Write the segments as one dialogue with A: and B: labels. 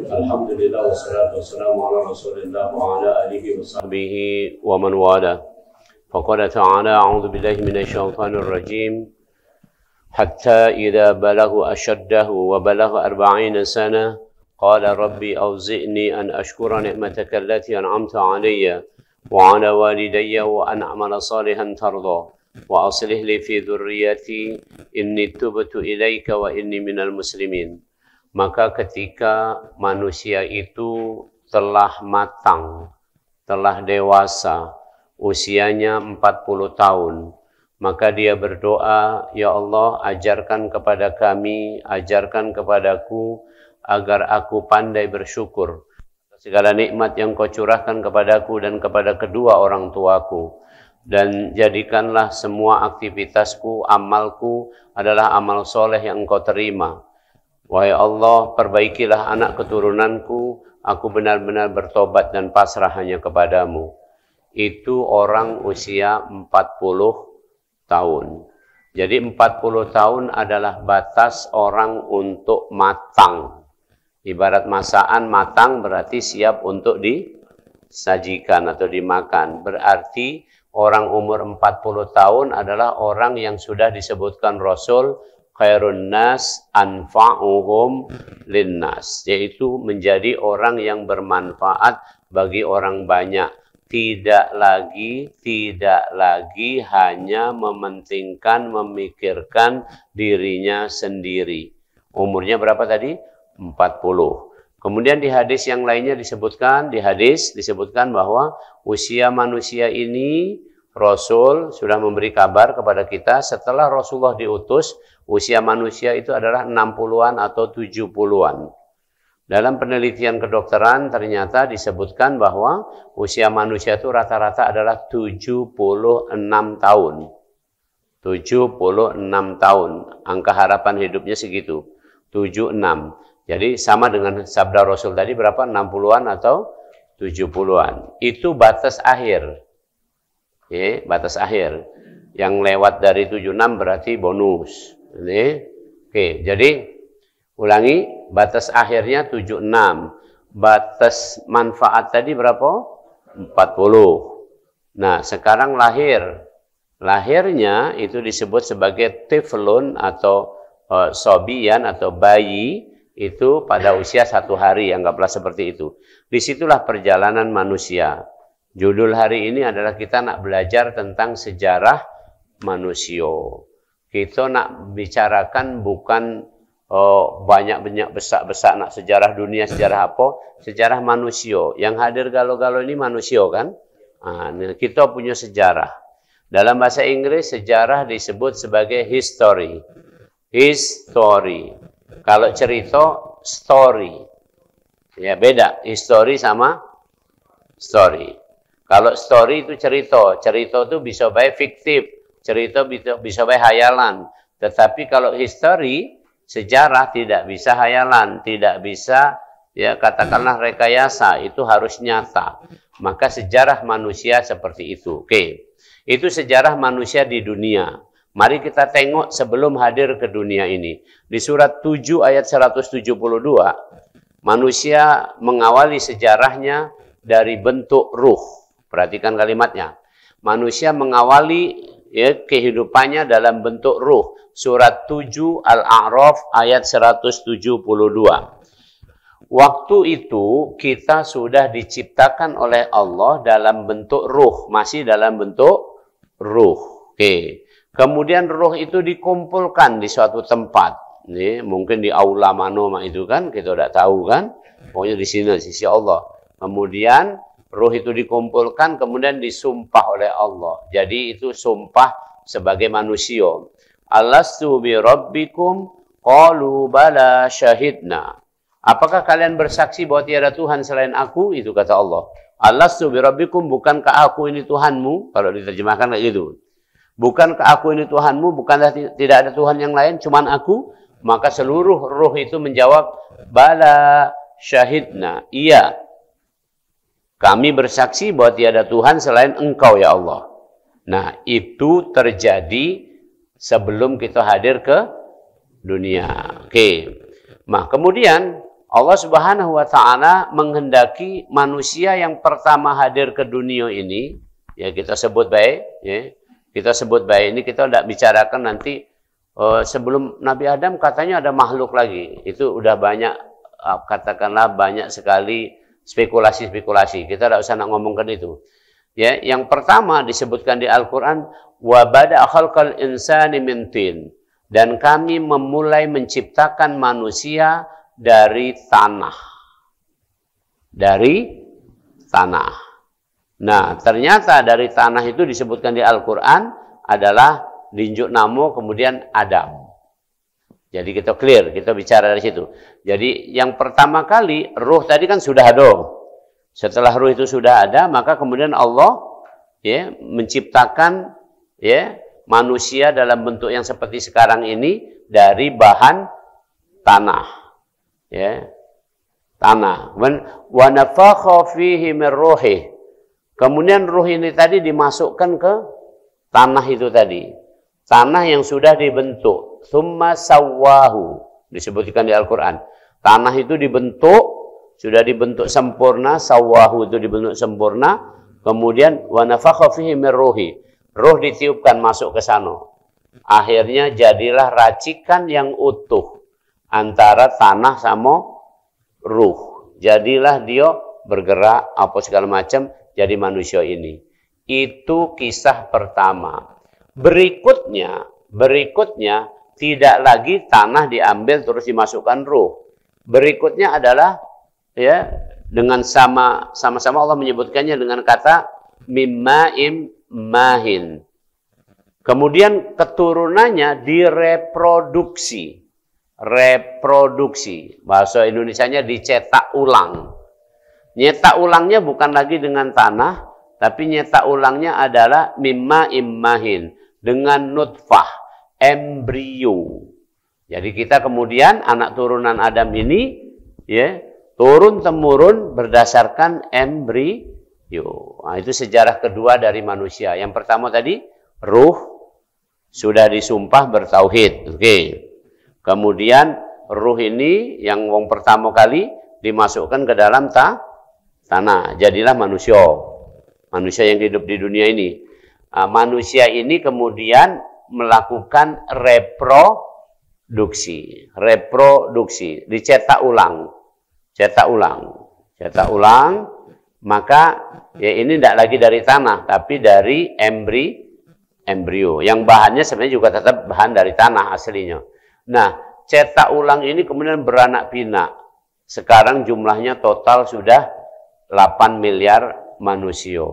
A: Alhamdulillah wassalatu wassalamu ala Rasulillah wa ala alihi wa sahbihi wa man wala. Faqala ta'ala a'udzu billahi minasyaitonir rajim. Hatta idza balagha ashaddahu wa balagha 40 sana qala rabbi awzi'ni an ashkura ni'mataka allati an'amta 'alayya wa 'ala walidayya wa an a'mala salihan tarda wa aslih li fi dhurriyyati inni tubtu ilaika wa inni minal muslimin. Maka ketika manusia itu telah matang, telah dewasa, usianya 40 tahun, maka dia berdoa, ya Allah, ajarkan kepada kami, ajarkan kepadaku, agar aku pandai bersyukur segala nikmat yang kau curahkan kepadaku dan kepada kedua orang tuaku. Dan jadikanlah semua aktivitasku, amalku adalah amal soleh yang engkau terima. Wahai Allah, perbaikilah anak keturunanku, aku benar-benar bertobat dan pasrah hanya kepadamu. Itu orang usia 40 tahun. Jadi 40 tahun adalah batas orang untuk matang. Ibarat masakan matang berarti siap untuk disajikan atau dimakan. Berarti orang umur 40 tahun adalah orang yang sudah disebutkan Rasul khairun nas anfa'uhum linnas, yaitu menjadi orang yang bermanfaat bagi orang banyak. Tidak lagi hanya mementingkan, memikirkan dirinya sendiri. Umurnya berapa tadi? 40. Kemudian di hadis yang lainnya disebutkan, bahwa usia manusia ini Rasul sudah memberi kabar kepada kita setelah Rasulullah diutus, usia manusia itu adalah 60-an atau 70-an. Dalam penelitian kedokteran ternyata disebutkan bahwa usia manusia itu rata-rata adalah 76 tahun. 76 tahun. Angka harapan hidupnya segitu. 76. Jadi sama dengan sabda Rasul tadi berapa? 60-an atau 70-an. Itu batas akhir. Ya, batas akhir. Yang lewat dari 76 berarti bonus. Ini. Oke, jadi ulangi, batas akhirnya 76. Batas manfaat tadi berapa? 40. Nah, sekarang lahir. Lahirnya itu disebut sebagai tiflun atau sobian atau bayi, itu pada usia 1 hari, anggaplah seperti itu. Disitulah perjalanan manusia. Judul hari ini adalah kita nak belajar tentang sejarah manusia. Kita nak bicarakan bukan banyak besak-besak nak sejarah dunia, sejarah apa? Sejarah manusia. Yang hadir galau-galau ini manusia kan? Kita punya sejarah. Dalam bahasa Inggris sejarah disebut sebagai history. History. Kalau cerita, story. Ya beda, history sama story. Kalau story itu cerita. Cerita itu bisa baik fiktif. Cerita bisa baik hayalan. Tetapi kalau history, sejarah tidak bisa hayalan. Tidak bisa, ya katakanlah rekayasa. Itu harus nyata. Maka sejarah manusia seperti itu. Oke. Itu sejarah manusia di dunia. Mari kita tengok sebelum hadir ke dunia ini. Di surat 7 ayat 172, manusia mengawali sejarahnya dari bentuk ruh. Perhatikan kalimatnya. Manusia mengawali kehidupannya dalam bentuk ruh. Surat 7 Al-A'raf ayat 172. Waktu itu kita sudah diciptakan oleh Allah dalam bentuk ruh. Masih dalam bentuk ruh. Oke. Kemudian ruh itu dikumpulkan di suatu tempat. Nih, mungkin di aula mana itu kan, kita tidak tahu kan. Pokoknya di sisi Allah. Kemudian ruh itu dikumpulkan, kemudian disumpah oleh Allah. Jadi itu sumpah sebagai manusia. Alastu bi rabbikum qalu bala syahidna. Apakah kalian bersaksi bahwa tiada Tuhan selain aku? Itu kata Allah. Alastu bi rabbikum, bukankah aku ini Tuhanmu? Kalau diterjemahkan kayak gitu. Bukankah aku ini Tuhanmu? Bukankah tidak ada Tuhan yang lain, cuman aku? Maka seluruh ruh itu menjawab, bala syahidna. Iya, kami bersaksi bahwa tiada Tuhan selain Engkau ya Allah. Nah, itu terjadi sebelum kita hadir ke dunia. Oke. Nah, kemudian Allah Subhanahu wa taala menghendaki manusia yang pertama hadir ke dunia ini, ya kita sebut baik, ya. Kita sebut baik ini, kita tidak bicarakan nanti sebelum Nabi Adam katanya ada makhluk lagi. Itu udah banyak, katakanlah banyak sekali spekulasi-spekulasi. Kita tidak usah ngomongkan itu. Ya, yang pertama disebutkan di Al-Qur'an, wa bada'a khalqal insani min tin. Dan kami memulai menciptakan manusia dari tanah. Dari tanah. Nah, ternyata dari tanah itu disebutkan di Al-Quran adalah linjuk namo, kemudian Adam. Jadi kita clear, kita bicara dari situ. Jadi yang pertama kali, ruh tadi kan sudah ada. Setelah ruh itu sudah ada, maka kemudian Allah ya menciptakan ya manusia dalam bentuk yang seperti sekarang ini dari bahan tanah. Ya, tanah. Wa nafakha fihi min ruhi. Kemudian ruh ini tadi dimasukkan ke tanah itu tadi. Tanah yang sudah dibentuk. Tsumma sawwahu. Disebutkan di Al-Qur'an. Tanah itu dibentuk, sudah dibentuk sempurna, sawwahu itu dibentuk sempurna. Kemudian wa nafakha fihi min ruhi. Ruh ditiupkan masuk ke sana. Akhirnya jadilah racikan yang utuh antara tanah sama ruh. Jadilah dia bergerak apa segala macam jadi manusia ini. Itu kisah pertama. Berikutnya tidak lagi tanah diambil terus dimasukkan ruh. Berikutnya adalah ya dengan sama-sama Allah menyebutkannya dengan kata mimma'im mahin. Kemudian keturunannya direproduksi. Reproduksi. Bahasa Indonesianya dicetak ulang. Nyetak ulangnya bukan lagi dengan tanah, tapi nyetak ulangnya adalah mimma immahin. Dengan nutfah, embrio. Jadi kita kemudian anak turunan Adam ini, ya turun-temurun berdasarkan embrio. Nah, itu sejarah kedua dari manusia. Yang pertama tadi, ruh sudah disumpah bertauhid. Oke. Kemudian ruh ini yang wong pertama kali dimasukkan ke dalam tanah. Jadilah manusia. Manusia yang hidup di dunia ini. Nah, manusia ini kemudian melakukan reproduksi. Reproduksi. Dicetak ulang. Cetak ulang. Maka ya ini tidak lagi dari tanah. Tapi dari embrio. Yang bahannya sebenarnya juga tetap bahan dari tanah aslinya. Nah, cetak ulang ini kemudian beranak pinak. Sekarang jumlahnya total sudah 8 miliar manusia.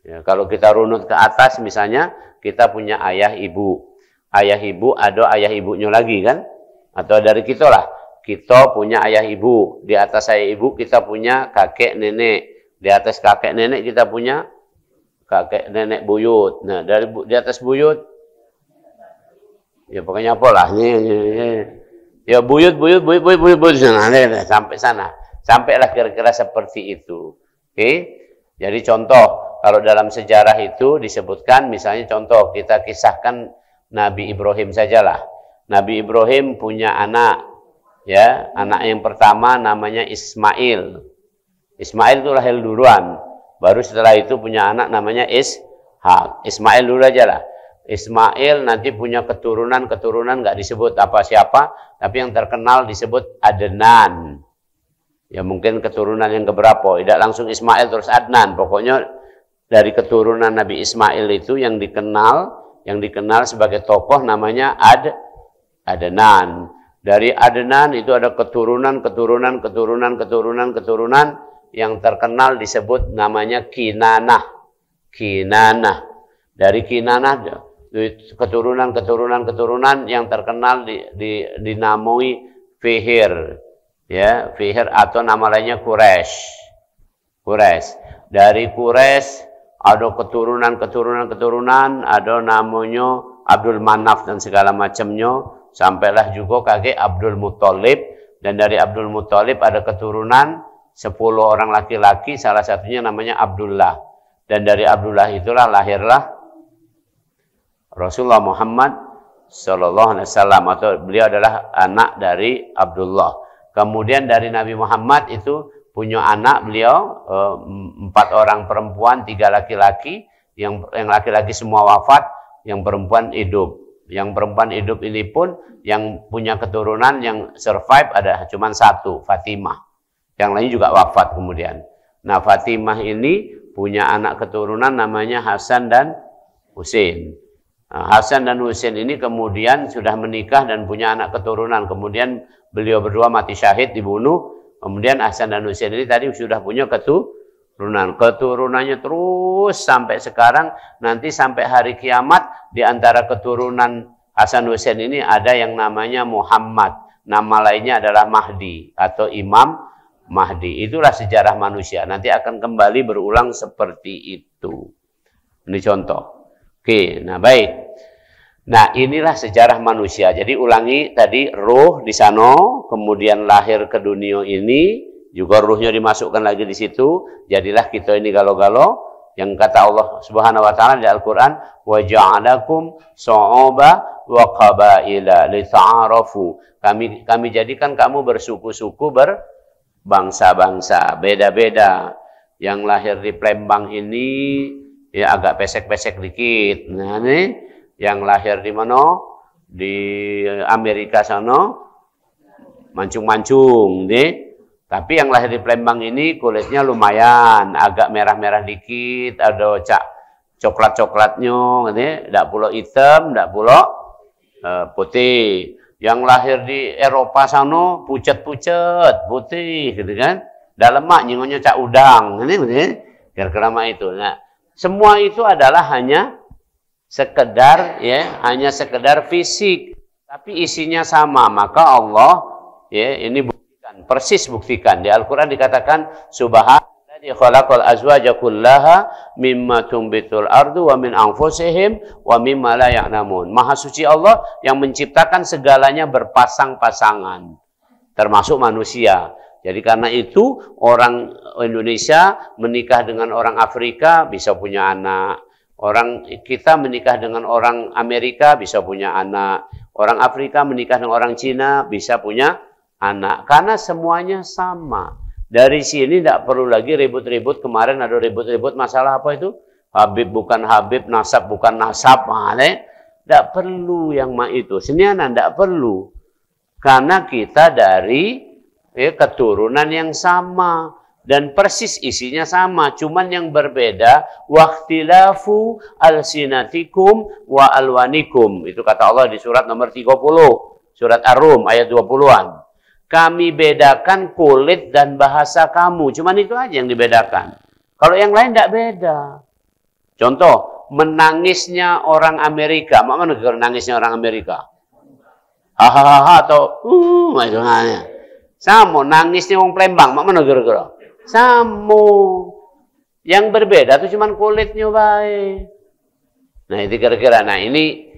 A: Ya, kalau kita runut ke atas misalnya, kita punya ayah ibu. Ayah ibu ada ayah ibunya lagi kan? Atau dari kita lah. Kita punya ayah ibu. Di atas ayah ibu kita punya kakek nenek. Di atas kakek nenek kita punya kakek nenek buyut. Nah, di atas buyut ya pokoknya apalah. Ya buyut sampai sana. Sampailah kira-kira seperti itu. Oke. Jadi contoh kalau dalam sejarah itu disebutkan misalnya contoh kita kisahkan Nabi Ibrahim sajalah. Nabi Ibrahim punya anak. Ya, anak yang pertama namanya Ismail. Ismail itu lahir duluan. Baru setelah itu punya anak namanya Ishak. Ismail dulu aja lah. Ismail nanti punya keturunan nggak disebut apa siapa, tapi yang terkenal disebut Adnan. Ya mungkin keturunan yang keberapa, tidak langsung Ismail terus Adnan. Pokoknya dari keturunan Nabi Ismail itu yang dikenal sebagai tokoh namanya Adnan. Dari Adnan itu ada keturunan yang terkenal disebut namanya Kinanah. Dari Kinanah keturunan yang terkenal dinamai Fihir. Ya, Fihir atau nama lainnya Quraisy. Dari Quraisy ada keturunan, ada namanya Abdul Manaf dan segala macamnya, sampailah juga kakek Abdul Muthalib, dan dari Abdul Muthalib ada keturunan 10 orang laki-laki, salah satunya namanya Abdullah. Dan dari Abdullah itulah lahirlah Rasulullah Muhammad Sallallahu Alaihi Wasallam, atau beliau adalah anak dari Abdullah. Kemudian dari Nabi Muhammad itu punya anak beliau 4 orang perempuan, 3 laki-laki. Yang laki-laki semua wafat, yang perempuan hidup. Yang perempuan hidup ini pun yang punya keturunan yang survive ada cuma 1, Fatimah. Yang lain juga wafat kemudian. Nah, Fatimah ini punya anak keturunan namanya Hasan dan Husain. Nah, Hasan dan Husain ini kemudian sudah menikah dan punya anak keturunan. Kemudian beliau berdua mati syahid, dibunuh. Kemudian Hasan dan Husain ini tadi sudah punya keturunannya terus sampai sekarang. Nanti sampai hari kiamat di antara keturunan Hasan Husain ini ada yang namanya Muhammad. Nama lainnya adalah Mahdi atau Imam Mahdi. Itulah sejarah manusia. Nanti akan kembali berulang seperti itu. Ini contoh. Oke, nah baik. Nah, inilah sejarah manusia. Jadi ulangi tadi, ruh di sana, kemudian lahir ke dunia ini, juga ruhnya dimasukkan lagi di situ. Jadilah kita ini galau-galau, yang kata Allah Subhanahu wa taala di Al-Qur'an, wa ja'alakum syu'uba wa qabaila lita'arafu. Kami jadikan kamu bersuku-suku, berbangsa-bangsa, beda-beda. Yang lahir di Palembang ini ya agak pesek-pesek dikit. Nah, nih yang lahir di mana? Di Amerika sana, mancung-mancung, deh. Tapi yang lahir di Palembang ini kulitnya lumayan, agak merah-merah dikit, ada coklat-coklatnya, tidak pula hitam, tidak pula putih. Yang lahir di Eropa sana pucat-pucat, putih, gitu kan? Dah lemak, nyingonya cak udang, ini, kira-kira itu. Nah, semua itu adalah hanya sekedar hanya sekedar fisik, tapi isinya sama. Maka Allah ini buktikan, persis buktikan. Di Al-Qur'an dikatakan subhanalladzi khalaqal azwaja kullaha mimma tumbitul ardu wa min anfusihim wa mimma la ya'lamun. Maha suci Allah yang menciptakan segalanya berpasang-pasangan, termasuk manusia. Jadi karena itu orang Indonesia menikah dengan orang Afrika bisa punya anak. Orang kita menikah dengan orang Amerika bisa punya anak. Orang Afrika menikah dengan orang Cina bisa punya anak. Karena semuanya sama. Dari sini tidak perlu lagi ribut-ribut. Kemarin ada ribut-ribut masalah apa itu? Habib bukan Habib, nasab bukan nasab. Tidak perlu yang itu. Senianan tidak perlu. Karena kita dari keturunan yang sama. Dan persis isinya sama, cuman yang berbeda waqtilafu alsinatikum wa alwanikum. Itu kata Allah di surat nomor 30, surat Ar-Rum ayat 20-an. Kami bedakan kulit dan bahasa kamu, cuman itu aja yang dibedakan. Kalau yang lain tidak beda. Contoh, menangisnya orang Amerika, mana nangisnya orang Amerika? Hahaha atau macamnya. Sama nangisnya orang Palembang, mana kira-kira? Sama. Yang berbeda itu cuma kulitnya baik. Nah, itu kira-kira. Nah, ini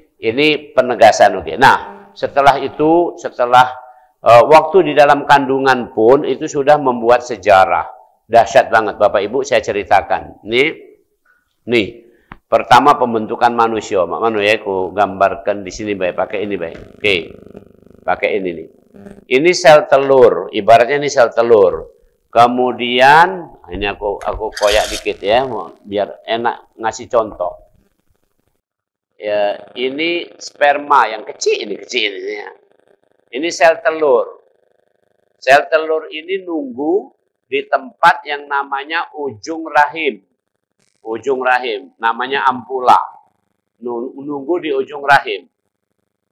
A: penegasan. Oke. Nah, setelah itu, waktu di dalam kandungan pun itu sudah membuat sejarah. Dahsyat banget Bapak Ibu, saya ceritakan. Nih. Pertama pembentukan manusia. Mana ya aku gambarkan di sini baik, pakai ini baik. Oke. Pakai ini nih. Ini sel telur, ibaratnya ini sel telur. Kemudian ini aku koyak dikit ya, biar enak ngasih contoh. Ya, ini sperma yang kecil ini ya. Ini sel telur. Sel telur ini nunggu di tempat yang namanya ujung rahim. Ujung rahim, namanya ampula. Nunggu di ujung rahim.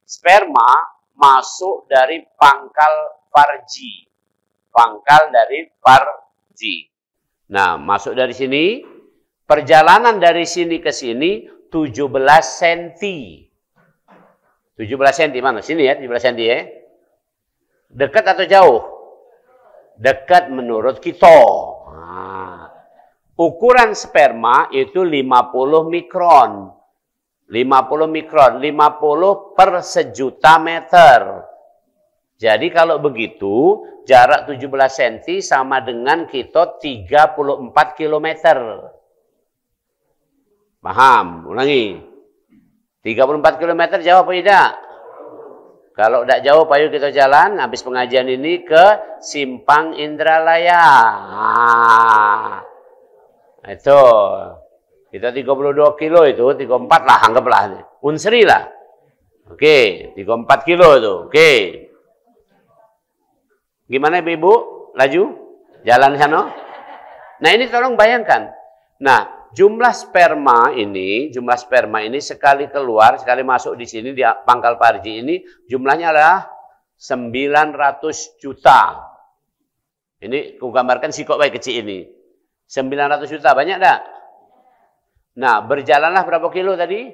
A: Sperma masuk dari pangkal farji. Pangkal dari farji. Nah, masuk dari sini. Perjalanan dari sini ke sini 17 cm. 17 cm mana? Sini ya, 17 cm ya. Dekat atau jauh? Dekat menurut kita. Nah, ukuran sperma itu 50 mikron. 50 mikron, 50 per sejuta meter. Jadi kalau begitu, jarak 17 cm sama dengan kita 34 km. Paham? Ulangi. 34 km jawab apa tidak? Kalau tidak jauh, ayo kita jalan habis pengajian ini ke Simpang Indralaya. Itu. Kita 32 kilo itu, 34 lah anggaplah. Unsri lah. Oke, 34 kilo itu. Oke. Gimana Ibu? Laju? Jalan sana? Nah, ini tolong bayangkan. Nah, jumlah sperma ini sekali keluar, sekali masuk di sini di pangkal Parji ini jumlahnya adalah 900 juta. Ini aku gambarkan sikok baik kecil ini. 900 juta, banyak tak? Nah, berjalanlah berapa kilo tadi?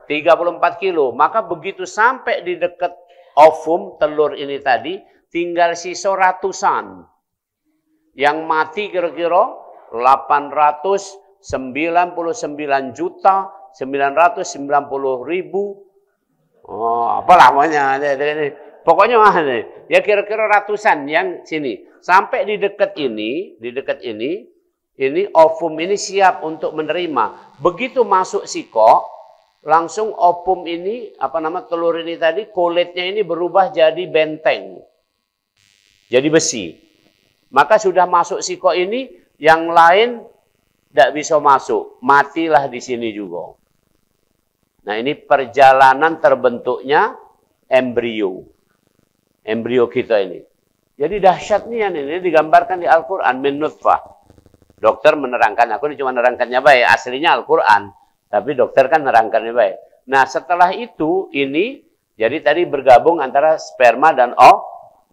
A: 34 kilo. Maka begitu sampai di dekat ovum telur ini tadi, tinggal sisa ratusan. Yang mati kira-kira 899 juta 990.000. Oh, apalah namanya. Pokoknya ya kira-kira ratusan yang sini. Sampai di dekat ini, ini ovum ini siap untuk menerima. Begitu masuk sikok, langsung ovum ini, telur ini tadi, kulitnya ini berubah jadi benteng. Jadi besi. Maka sudah masuk sikok ini, yang lain tidak bisa masuk. Matilah di sini juga. Nah, ini perjalanan terbentuknya embrio. Embrio kita ini. Jadi dahsyatnya ini digambarkan di Al-Quran. Min nutfah. Dokter menerangkan. Aku ini cuma menerangkannya baik. Aslinya Al-Quran. Tapi dokter kan menerangkannya baik. Nah, setelah itu, ini, jadi tadi bergabung antara sperma dan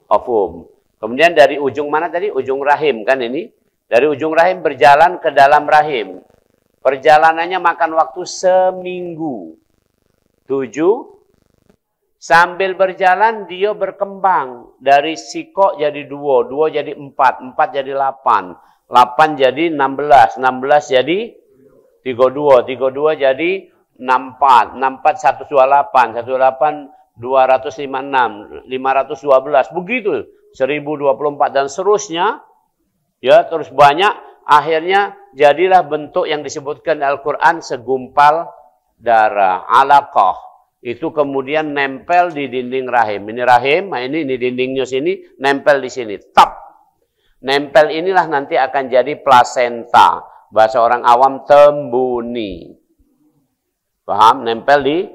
A: ovum. Kemudian dari ujung mana tadi? Ujung rahim kan ini. Dari ujung rahim berjalan ke dalam rahim. Perjalanannya makan waktu seminggu. 7. Sambil berjalan dia berkembang. Dari sikok jadi 2. 2 jadi 4. 4 jadi 8. 8 jadi 16. 16 jadi 32. 32 jadi 64. 64 128. 128 256. 512. Begitu. 1024 dan seterusnya, ya terus banyak, akhirnya jadilah bentuk yang disebutkan Al-Quran segumpal darah, alaqah. Itu kemudian nempel di dinding rahim. Ini rahim, nah ini dindingnya sini, nempel di sini, tap. Nempel inilah nanti akan jadi plasenta. Bahasa orang awam tembuni. Paham? Nempel di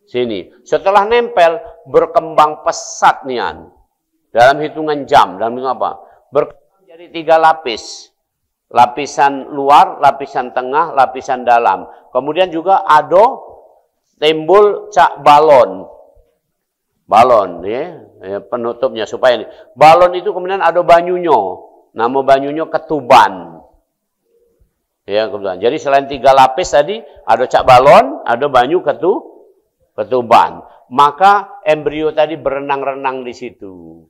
A: sini. Setelah nempel, berkembang pesat nian. Dalam hitungan jam, dalam hitungan apa? Berkembang jadi 3 lapis. Lapisan luar, lapisan tengah, lapisan dalam. Kemudian juga ada timbul cak balon. Balon, ya, penutupnya supaya ini. Balon itu kemudian ada banyunya. Nama banyunya ketuban. Ya, kebetulan. Jadi selain 3 lapis tadi, ada cak balon, ada banyu ketuban. Maka embrio tadi berenang-renang di situ.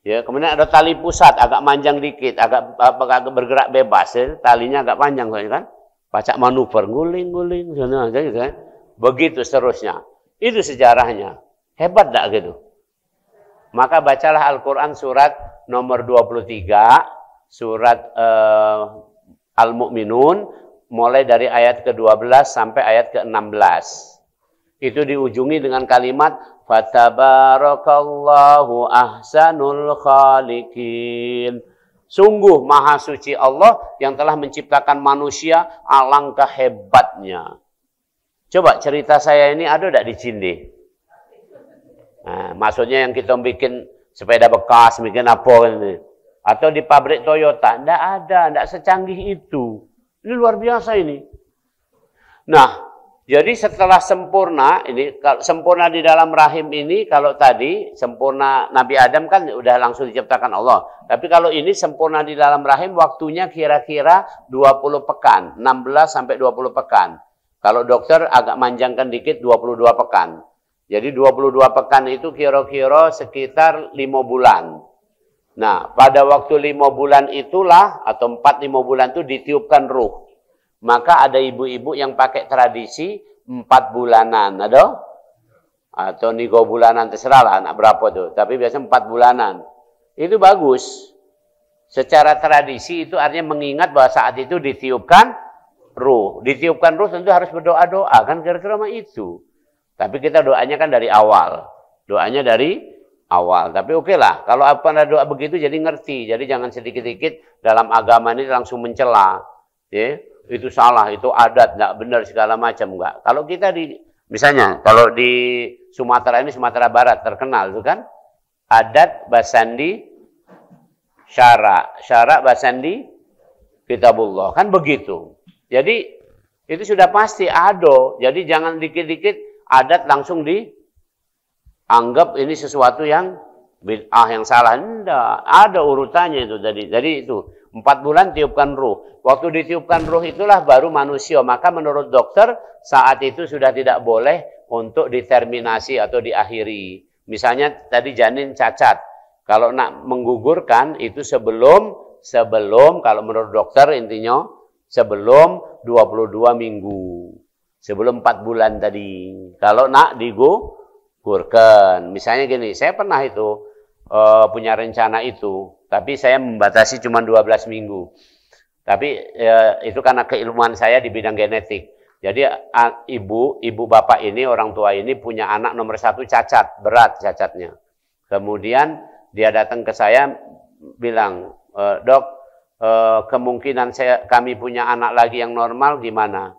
A: Ya, kemudian ada tali pusat agak manjang dikit, agak bergerak bebas, ya. Talinya agak panjang kan? Pacak manuver, guling-guling, gitu kan? Begitu seterusnya. Itu sejarahnya. Hebat tak gitu? Maka bacalah Al-Quran surat nomor 23, surat Al-Mu'minun, mulai dari ayat ke-12 sampai ayat ke-16. Itu diujungi dengan kalimat Fatabarakallahu ahsanul khaliqin. Sungguh maha suci Allah yang telah menciptakan manusia, alangkah hebatnya. Coba cerita saya ini ada tidak di Cinde? Nah, maksudnya yang kita bikin sepeda bekas, bikin apa ini? Atau di pabrik Toyota? Tidak ada, tidak secanggih itu. Ini luar biasa ini. Nah, jadi setelah sempurna, ini sempurna di dalam rahim ini, kalau tadi sempurna Nabi Adam kan udah langsung diciptakan Allah. Tapi kalau ini sempurna di dalam rahim, waktunya kira-kira 20 pekan, 16 sampai 20 pekan. Kalau dokter agak manjangkan dikit 22 pekan. Jadi 22 pekan itu kira-kira sekitar 5 bulan. Nah, pada waktu 5 bulan itulah, atau 4-5 bulan itu ditiupkan ruh. Maka ada ibu-ibu yang pakai tradisi 4 bulanan, ada? Atau 3 bulanan, terserah lah anak berapa tuh. Tapi biasanya 4 bulanan. Itu bagus. Secara tradisi itu artinya mengingat bahwa saat itu ditiupkan ruh. Ditiupkan ruh tentu harus berdoa-doa, kan kira-kira itu. Tapi kita doanya kan dari awal. Doanya dari awal. Tapi oke lah, kalau apa doa begitu jadi ngerti. Jadi jangan sedikit-sedikit dalam agama ini langsung mencela. Ya, itu salah, itu adat, nggak benar segala macam, enggak. Kalau kita misalnya kalau di Sumatera ini, Sumatera Barat terkenal itu kan adat basandi syara basandi kitabullah, kan begitu. Jadi itu sudah pasti ada. Jadi jangan dikit-dikit adat langsung dianggap ini sesuatu yang bid'ah, yang salah. Enggak, ada urutannya itu tadi. Jadi itu 4 bulan tiupkan ruh. Waktu ditiupkan ruh itulah baru manusia. Maka menurut dokter saat itu sudah tidak boleh untuk diterminasi atau diakhiri. Misalnya tadi janin cacat. Kalau nak menggugurkan itu sebelum kalau menurut dokter intinya sebelum 22 minggu. Sebelum 4 bulan tadi. Kalau nak digugurkan. Misalnya gini, saya pernah itu punya rencana itu. Tapi saya membatasi cuma 12 minggu. Tapi itu karena keilmuan saya di bidang genetik. Jadi ibu bapak ini, orang tua ini punya anak nomor 1 cacat, berat cacatnya. Kemudian dia datang ke saya bilang, dok, kemungkinan kami punya anak lagi yang normal gimana?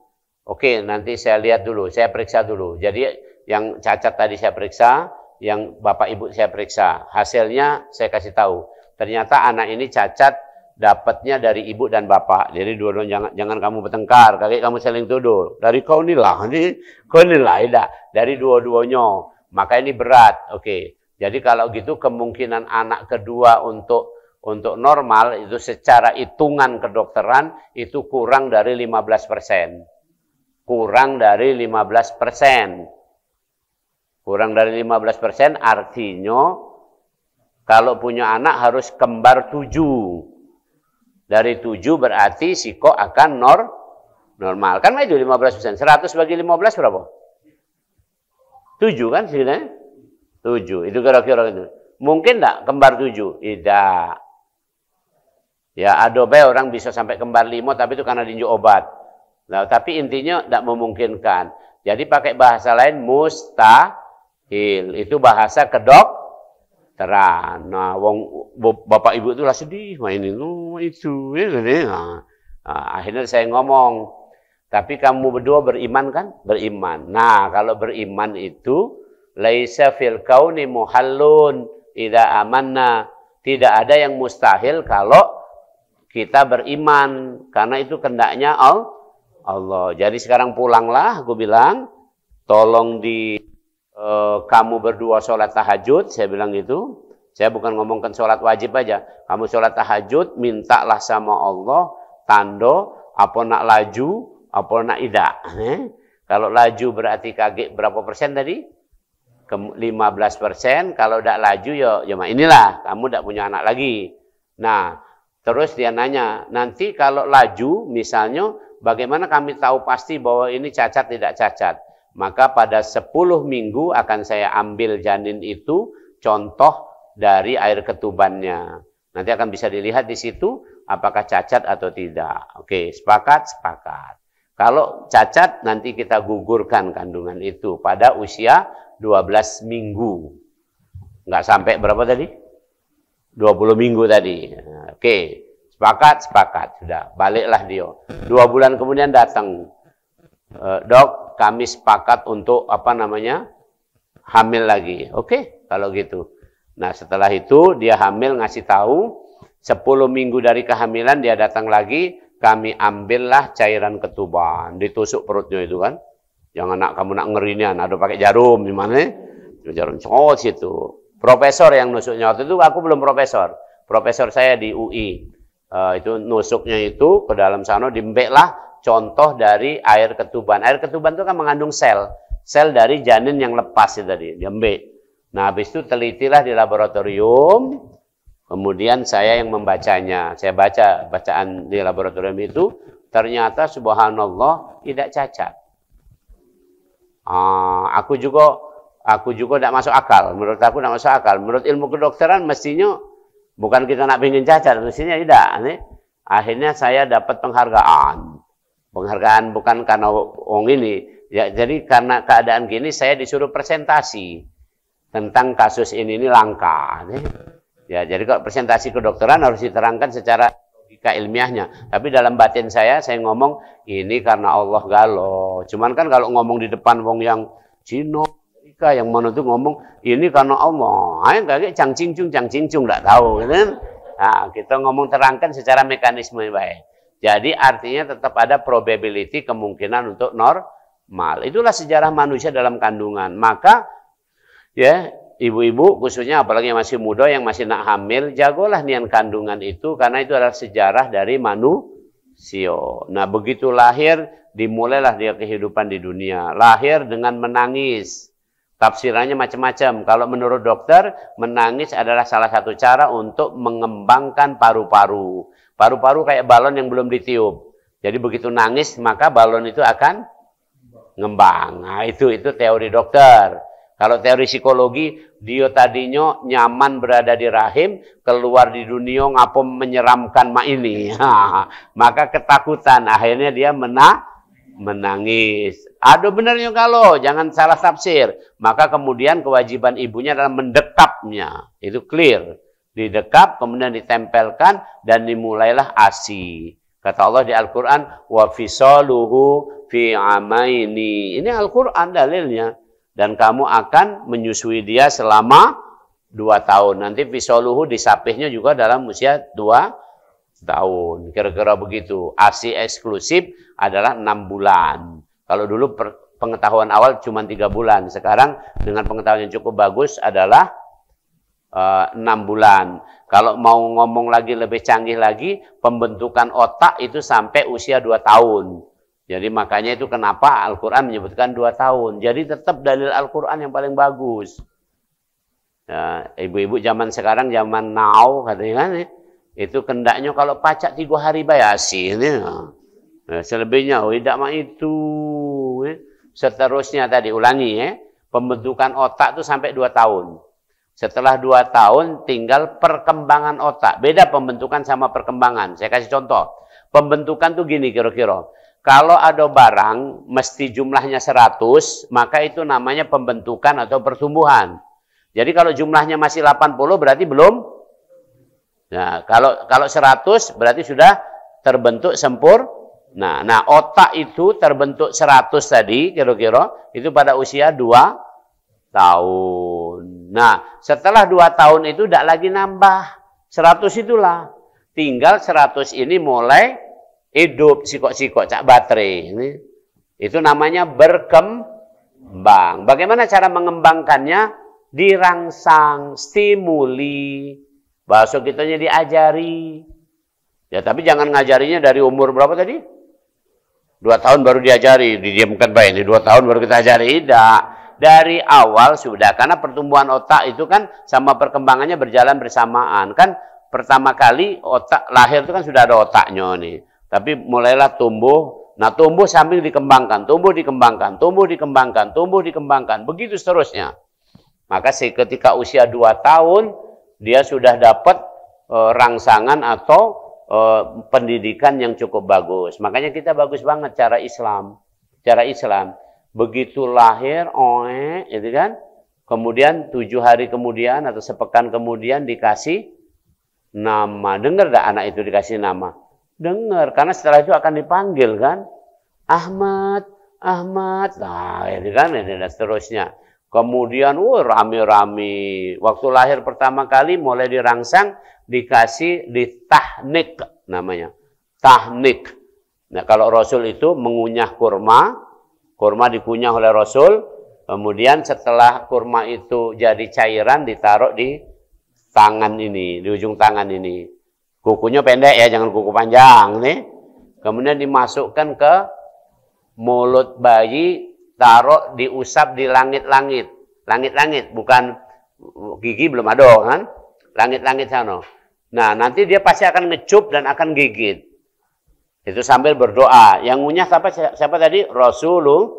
A: Oke, nanti saya lihat dulu, saya periksa dulu. Jadi yang cacat tadi saya periksa, yang bapak ibu saya periksa. Hasilnya saya kasih tahu. Ternyata anak ini cacat dapatnya dari ibu dan bapak. Jadi dua-duanya jangan kamu bertengkar, kakek kamu saling tuduh. Dari kau inilah, tidak. Dari dua-duanya. Maka ini berat. Oke. Jadi kalau gitu kemungkinan anak kedua untuk normal itu secara hitungan kedokteran itu kurang dari 15%. Kurang dari 15%. Kurang dari 15% artinya kalau punya anak harus kembar 7. Dari 7 berarti siko akan normal. Kan itu 15%. 100 bagi 15 berapa? 7 kan sebenarnya? 7. Itu kira-kira itu. Mungkin enggak kembar 7? Tidak. Ya ada orang bisa sampai kembar 5 tapi itu karena diinjak obat. Nah, tapi intinya tidak memungkinkan. Jadi pakai bahasa lain mustahil. Itu bahasa kedokteran. Nah, bapak ibu itulah sedih mainin itu. Nah, akhirnya saya ngomong, tapi kamu berdua beriman kan? Beriman. Nah, kalau beriman itu laisa fil kauni muhallun idza amanna. Tidak ada yang mustahil kalau kita beriman, karena itu kehendaknya Allah. Jadi sekarang pulanglah, aku bilang, tolong kamu berdua sholat tahajud, saya bilang gitu. Saya bukan ngomongkan sholat wajib aja. Kamu sholat tahajud, mintalah sama Allah, tando, apa nak laju, apa nak idak. Kalau laju berarti kaget berapa persen tadi? 15%. Kalau tidak laju, ya inilah, kamu tidak punya anak lagi. Nah, terus dia nanya, nanti kalau laju, misalnya, bagaimana kami tahu pasti bahwa ini cacat tidak cacat? Maka pada 10 minggu akan saya ambil janin itu, contoh dari air ketubannya. Nanti akan bisa dilihat di situ, apakah cacat atau tidak. Oke, sepakat? Sepakat. Kalau cacat, nanti kita gugurkan kandungan itu pada usia 12 minggu. Nggak sampai berapa tadi? 20 minggu tadi. Oke, sepakat? Sepakat. Sudah, baliklah dia. 2 bulan kemudian datang. Dok, kami sepakat untuk hamil lagi. Oke, kalau gitu. Nah, setelah itu dia hamil, ngasih tahu. 10 minggu dari kehamilan dia datang lagi. Kami ambillah cairan ketuban. Ditusuk perutnya itu kan. Jangan kamu nak ngerinya. Ada pakai jarum. Gimana? Jarum cowok situ. Profesor yang nusuknya. Waktu itu aku belum profesor. Profesor saya di UI. Itu nusuknya itu ke dalam sana diembeklah contoh dari air ketuban. Air ketuban itu kan mengandung sel. Sel dari janin yang lepas itu tadi. Diembek. Nah, habis itu telitilah di laboratorium. Kemudian saya yang membacanya. Saya baca bacaan di laboratorium itu. Ternyata subhanallah tidak cacat. Aku juga tidak masuk akal. Menurut aku tidak masuk akal. Menurut ilmu kedokteran mestinya bukan kita nak pengen cacat. Mestinya tidak. Akhirnya saya dapat penghargaan. Penghargaan bukan karena ini. Ya, jadi karena keadaan gini saya disuruh presentasi tentang kasus ini langka. Ya, jadi kalau presentasi kedokteran harus diterangkan secara logika ilmiahnya. Tapi dalam batin saya ngomong ini karena Allah galau. Cuman kan kalau ngomong di depan wong yang Cina, Amerika, yang mana tuh ngomong ini karena Allah. Ayo kayak cang cincung enggak tahu gitu. Nah, kita ngomong terangkan secara mekanisme baik. Jadi artinya tetap ada probability kemungkinan untuk normal. Itulah sejarah manusia dalam kandungan. Maka ya ibu-ibu khususnya apalagi yang masih muda, yang masih nak hamil, jagolah nian kandungan itu karena itu adalah sejarah dari manusia. Nah begitu lahir dimulailah dia kehidupan di dunia. Lahir dengan menangis. Tafsirannya macam-macam. Kalau menurut dokter, menangis adalah salah satu cara untuk mengembangkan paru-paru. Paru-paru kayak balon yang belum ditiup. Jadi begitu nangis maka balon itu akan ngembang. Nah, itu teori dokter. Kalau teori psikologi, dia tadinya nyaman berada di rahim, keluar di dunia ngapa menyeramkan mak ini. Maka ketakutan, akhirnya dia menangis. Aduh benarnya kalau, jangan salah tafsir. Maka kemudian kewajiban ibunya adalah mendekapnya. Itu clear. Didekap, kemudian ditempelkan, dan dimulailah ASI. Kata Allah di Al-Quran, wa fisaluhu fi amaini. Ini Al-Quran dalilnya. Dan kamu akan menyusui dia selama 2 tahun. Nanti fisaluhu disapihnya juga dalam usia 2 tahun. Kira-kira begitu. ASI eksklusif adalah 6 bulan. Kalau dulu pengetahuan awal cuma 3 bulan. Sekarang dengan pengetahuan yang cukup bagus adalah 6 bulan. Kalau mau ngomong lagi lebih canggih lagi, pembentukan otak itu sampai usia 2 tahun. Jadi makanya itu kenapa Al-Quran menyebutkan 2 tahun. Jadi tetap dalil Al-Quran yang paling bagus. Ya, ibu-ibu zaman sekarang, zaman now katanya kan, itu kendaknya kalau pacak 3 hari bayasi. Ya, selebihnya, tidak mah itu. Seterusnya tadi, ulangi ya. Pembentukan otak itu sampai 2 tahun. Setelah 2 tahun tinggal perkembangan otak. Beda pembentukan sama perkembangan. Saya kasih contoh. Pembentukan tuh gini kira-kira. Kalau ada barang mesti jumlahnya 100, maka itu namanya pembentukan atau pertumbuhan. Jadi kalau jumlahnya masih 80 berarti belum. Nah, kalau 100 berarti sudah terbentuk sempurna. Nah, otak itu terbentuk 100 tadi kira-kira itu pada usia 2 tahun. Nah, setelah 2 tahun itu tidak lagi nambah. 100 itulah. Tinggal 100 ini mulai hidup sikok-sikok, cak baterai. Itu namanya berkembang. Bagaimana cara mengembangkannya? Dirangsang, stimuli. Bahasa kitanya diajari. Ya, tapi jangan ngajarinya dari umur berapa tadi? 2 tahun baru diajari. Didiamkan baik. Di 2 tahun baru kita ajari. Tidak. Dari awal sudah, karena pertumbuhan otak itu kan sama perkembangannya berjalan bersamaan. Kan pertama kali otak lahir itu kan sudah ada otaknya nih. Tapi mulailah tumbuh. Nah, tumbuh sambil dikembangkan, tumbuh dikembangkan, tumbuh dikembangkan, tumbuh dikembangkan. Begitu seterusnya. Maka ketika usia 2 tahun, dia sudah dapat rangsangan atau pendidikan yang cukup bagus. Makanya kita bagus banget cara Islam. Cara Islam. Begitu lahir, itu kan, kemudian 7 hari kemudian atau sepekan kemudian dikasih nama. Dengar gak anak itu dikasih nama? Dengar, karena setelah itu akan dipanggil kan, Ahmad, Ahmad, nah itu kan, dan seterusnya. Kemudian, rame-rame. Waktu lahir pertama kali mulai dirangsang, dikasih ditahnik namanya, tahnik. Nah kalau Rasul itu mengunyah kurma. Kurma dikunyah oleh Rasul, kemudian setelah kurma itu jadi cairan ditaruh di tangan ini, di ujung tangan ini. Kukunya pendek ya, jangan kuku panjang nih. Kemudian dimasukkan ke mulut bayi, taruh diusap di langit-langit. Langit-langit, bukan gigi belum ada kan? Langit-langit sana. Nah, nanti dia pasti akan ngecup dan akan gigit. Itu sambil berdoa. Yang ngunyah siapa tadi? Rasulullah.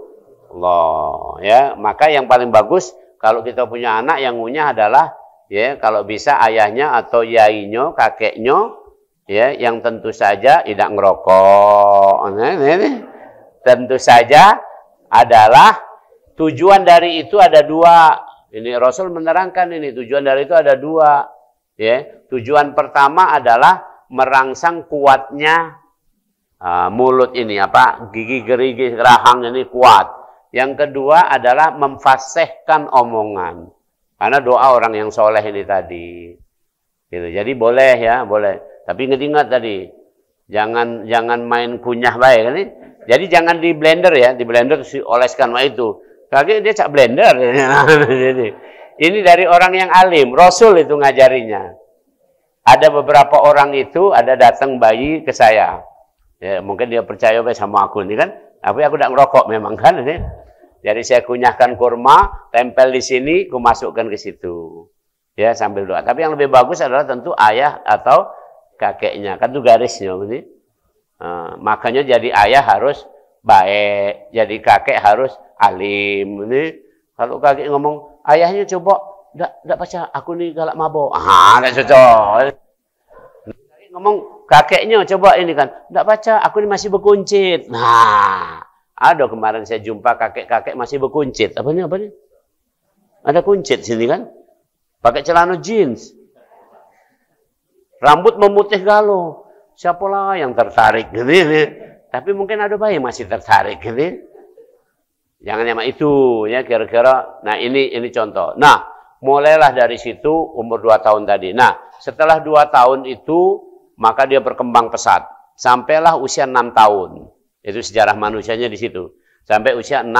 A: Ya, maka yang paling bagus kalau kita punya anak yang ngunyah adalah ya kalau bisa ayahnya atau yainya, kakeknya, ya yang tentu saja tidak ngerokok. Tentu saja adalah tujuan dari itu ada dua. Ini Rasul menerangkan ini tujuan dari itu ada dua. Ya, tujuan pertama adalah merangsang kuatnya mulut ini gigi gerigi rahang ini kuat. Yang kedua adalah memfasihkan omongan. Karena doa orang yang soleh ini tadi. Gitu. Jadi boleh ya, boleh. Tapi ingat tadi, jangan main kunyah baik kan? Jadi jangan di blender ya, di blender oleskan itu. Kaki dia cak blender. Ini dari orang yang alim, Rasul itu ngajarinya. Ada beberapa orang itu ada datang bayi ke saya. Ya, mungkin dia percaya sama aku ini kan. Tapi aku tidak ngerokok memang kan. Ini. Jadi saya kunyahkan kurma, tempel di sini, aku masukkan ke situ. Ya sambil doa. Tapi yang lebih bagus adalah tentu ayah atau kakeknya. Kan itu garisnya. Ini. Makanya jadi ayah harus baik. Jadi kakek harus alim. Ini. Kalau kakek ngomong, ayahnya coba, tidak baca, aku nih galak mabok. Tidak cocok. Ngomong, kakeknya coba ini kan, tidak baca, aku ini masih berkuncit. Nah, ada kemarin saya jumpa kakek-kakek masih berkuncit. Apa ini? Ada kuncit sini kan? Pakai celana jeans. Rambut memutih galau. Siapalah yang tertarik gitu. Tapi mungkin ada bayi masih tertarik gitu. Jangan sama itu ya kira-kira. Nah, ini contoh. Nah, mulailah dari situ umur 2 tahun tadi. Nah, setelah 2 tahun itu maka dia berkembang pesat. Sampailah usia 6 tahun. Itu sejarah manusianya di situ. Sampai usia 6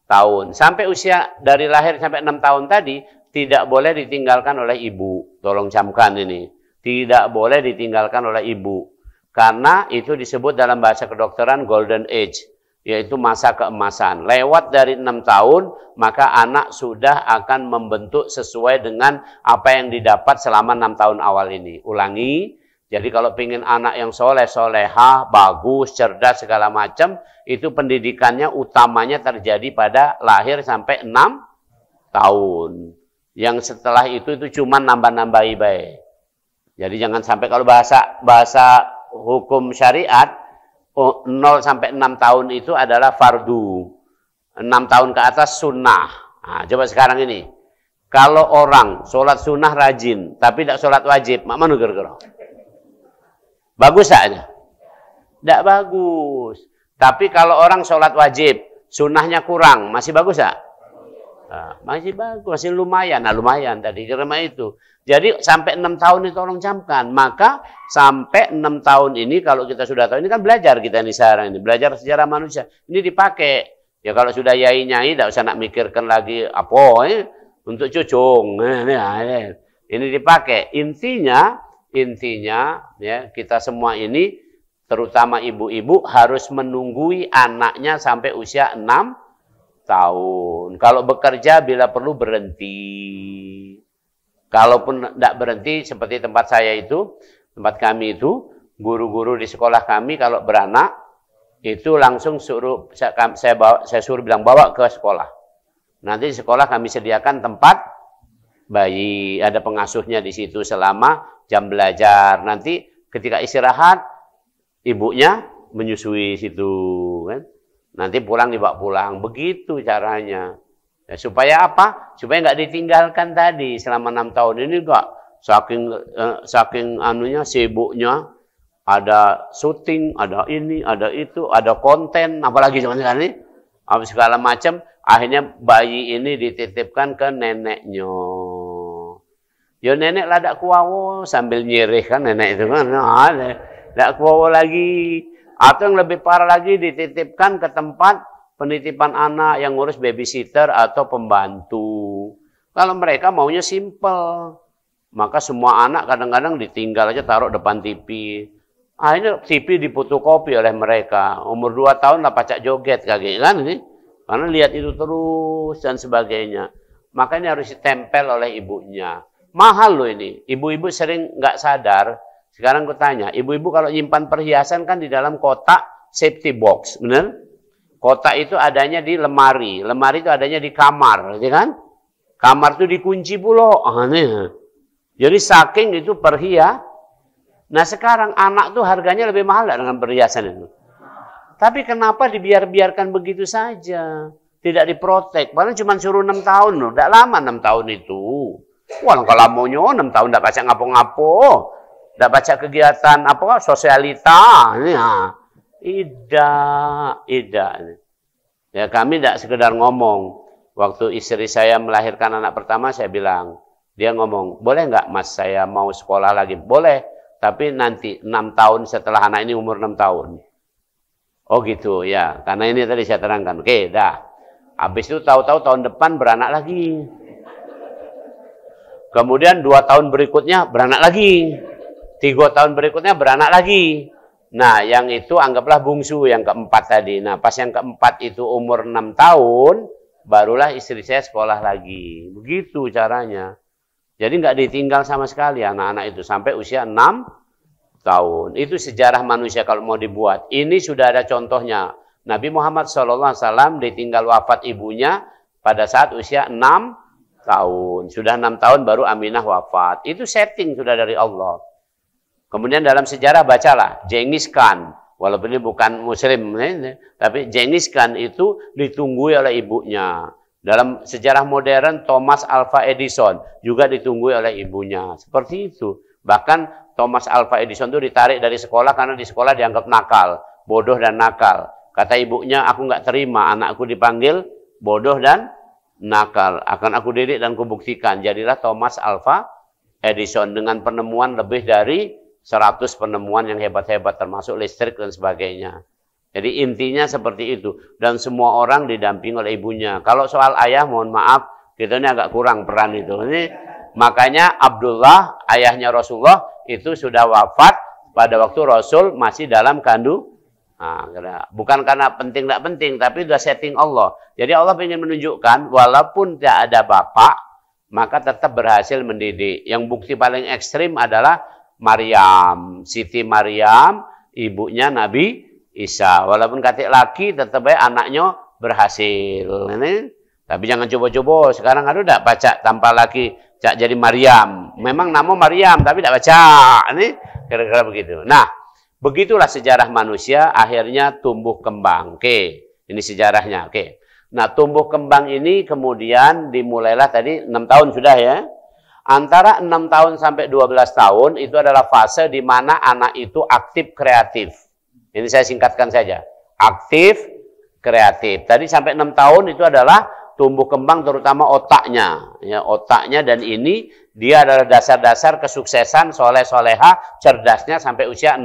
A: tahun. Sampai usia dari lahir sampai 6 tahun tadi tidak boleh ditinggalkan oleh ibu. Tolong camkan ini. Tidak boleh ditinggalkan oleh ibu. Karena itu disebut dalam bahasa kedokteran golden age. Yaitu masa keemasan. Lewat dari 6 tahun, maka anak sudah akan membentuk sesuai dengan apa yang didapat selama 6 tahun awal ini. Ulangi, jadi kalau ingin anak yang soleh, solehah, bagus, cerdas, segala macam, itu pendidikannya utamanya terjadi pada lahir sampai 6 tahun. Yang setelah itu cuma nambah-nambahi baik. Jadi jangan sampai kalau bahasa hukum syariat, 0 sampai 6 tahun itu adalah fardu. 6 tahun ke atas sunnah. Nah, coba sekarang ini. Kalau orang sholat sunnah rajin, tapi tidak sholat wajib, mana kira-kira? Bagus saja? Tidak bagus. Tapi kalau orang sholat wajib, sunnahnya kurang, masih bagus tak? Nah, masih bagus, masih lumayan. Nah, lumayan tadi karena itu. Jadi sampai 6 tahun itu tolong camkan. Maka sampai 6 tahun ini kalau kita sudah tahu, ini kan belajar kita ini sekarang ini. Belajar sejarah manusia. Ini dipakai. Ya kalau sudah yai-nyai, tidak usah nak mikirkan lagi apa. Untuk cucung. Ini dipakai. Intinya ya kita semua ini, terutama ibu-ibu harus menunggui anaknya sampai usia 6 tahun. Kalau bekerja bila perlu berhenti. Kalaupun tidak berhenti seperti tempat saya itu, tempat kami itu, guru-guru di sekolah kami kalau beranak, itu langsung suruh, saya suruh bilang bawa ke sekolah. Nanti di sekolah kami sediakan tempat bayi, ada pengasuhnya di situ selama jam belajar. Nanti ketika istirahat, ibunya menyusui situ. Kan? Nanti pulang dibawa pulang. Begitu caranya. Ya, supaya apa? Supaya nggak ditinggalkan tadi selama 6 tahun ini enggak. Saking anunya sibuknya, ada syuting, ada ini, ada itu, ada konten, apalagi zaman ini, segala macam. Akhirnya bayi ini dititipkan ke neneknya. Ya nenek lah dak kuawo sambil nyirih kan nenek itu kan. Dak kuawo lagi. Atau yang lebih parah lagi dititipkan ke tempat penitipan anak yang ngurus babysitter atau pembantu. Kalau mereka maunya simple, maka semua anak kadang-kadang ditinggal aja taruh depan TV. Akhirnya TV difotokopi oleh mereka. Umur 2 tahun lah pacak joget kayak kan ini. Karena lihat itu terus dan sebagainya. Maka ini harus ditempel oleh ibunya. Mahal loh ini. Ibu-ibu sering nggak sadar. Sekarang aku tanya, ibu-ibu kalau nyimpan perhiasan kan di dalam kotak safety box, benar? Kotak itu adanya di lemari. Lemari itu adanya di kamar, ya kan? Kamar itu dikunci pula. Jadi saking itu perhiasan. Nah sekarang anak tuh harganya lebih mahal dengan perhiasan itu. Tapi kenapa dibiarkan begitu saja? Tidak diprotek. Padahal cuma suruh 6 tahun loh. Tidak lama 6 tahun itu. Wah, kalau maunya 6 tahun tidak baca ngapo-ngapo. Tidak baca kegiatan apa sosialita. Ya. Tidak. Ya kami tidak sekedar ngomong. Waktu istri saya melahirkan anak pertama, saya bilang. Dia ngomong, boleh nggak mas saya mau sekolah lagi? Boleh. Tapi nanti 6 tahun setelah anak ini umur 6 tahun. Oh gitu, ya. Karena ini tadi saya terangkan. Oke, dah. Habis itu tahu-tahu tahun depan beranak lagi. Kemudian 2 tahun berikutnya beranak lagi. 3 tahun berikutnya beranak lagi. Nah, yang itu anggaplah bungsu yang keempat tadi. Nah, pas yang keempat itu umur 6 tahun, barulah istri saya sekolah lagi. Begitu caranya. Jadi nggak ditinggal sama sekali anak-anak itu sampai usia 6 tahun. Itu sejarah manusia kalau mau dibuat. Ini sudah ada contohnya. Nabi Muhammad SAW ditinggal wafat ibunya pada saat usia 6 tahun. Sudah 6 tahun baru Aminah wafat. Itu setting sudah dari Allah. Kemudian dalam sejarah bacalah Genghis Khan. Walaupun ini bukan muslim, tapi Genghis Khan itu ditunggui oleh ibunya. Dalam sejarah modern Thomas Alva Edison juga ditunggui oleh ibunya. Seperti itu. Bahkan Thomas Alva Edison itu ditarik dari sekolah karena di sekolah dianggap nakal, bodoh dan nakal. Kata ibunya, aku nggak terima anakku dipanggil bodoh dan nakal. Akan aku didik dan kubuktikan. Jadilah Thomas Alva Edison dengan penemuan lebih dari 100 penemuan yang hebat-hebat termasuk listrik dan sebagainya. Jadi intinya seperti itu. Dan semua orang didampingi oleh ibunya. Kalau soal ayah, mohon maaf, kita ini agak kurang peran itu. Makanya Abdullah, ayahnya Rasulullah, itu sudah wafat pada waktu Rasul masih dalam kandung. Nah, bukan karena penting tidak penting, tapi sudah setting Allah. Jadi Allah ingin menunjukkan, walaupun tidak ada bapak, maka tetap berhasil mendidik. Yang bukti paling ekstrim adalah Maryam, Siti Maryam, ibunya Nabi Isa. Walaupun katik laki, tetap baik anaknya berhasil. Ini. Tapi jangan coba-coba. Sekarang ada tidak baca tanpa laki, cak jadi Maryam. Memang nama Maryam, tapi tidak baca. Ini kira-kira begitu. Nah, begitulah sejarah manusia akhirnya tumbuh kembang. Oke, ini sejarahnya. Oke. Nah, tumbuh kembang ini kemudian dimulailah tadi 6 tahun sudah ya. Antara 6 tahun sampai 12 tahun itu adalah fase di mana anak itu aktif kreatif. Ini saya singkatkan saja. Aktif kreatif. Tadi sampai 6 tahun itu adalah tumbuh kembang terutama otaknya. Ya, otaknya dan ini dia adalah dasar-dasar kesuksesan soleh-soleha cerdasnya sampai usia 6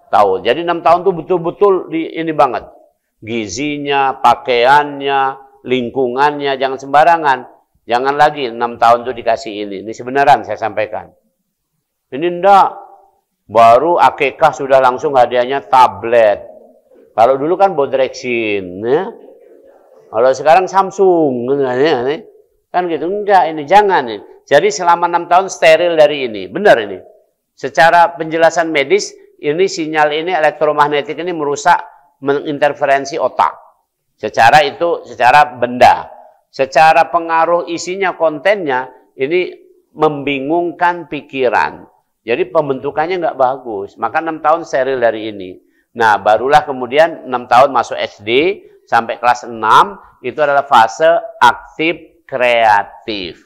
A: tahun. Jadi 6 tahun itu betul-betul ini banget. Gizinya, pakaiannya, lingkungannya, jangan sembarangan. Jangan lagi 6 tahun itu dikasih ini. Ini sebenarnya saya sampaikan. Ini enggak. Baru akikah sudah langsung hadiahnya tablet. Kalau dulu kan Bodrexin. Ya. Kalau sekarang Samsung. Kan gitu. Enggak, ini jangan. Ini. Jadi selama 6 tahun steril dari ini. Benar ini. Secara penjelasan medis, ini sinyal ini elektromagnetik ini merusak, menginterferensi otak. Secara benda. Secara pengaruh isinya, kontennya, ini membingungkan pikiran. Jadi pembentukannya nggak bagus. Maka 6 tahun steril dari ini. Nah, barulah kemudian 6 tahun masuk SD, sampai kelas 6, itu adalah fase aktif kreatif.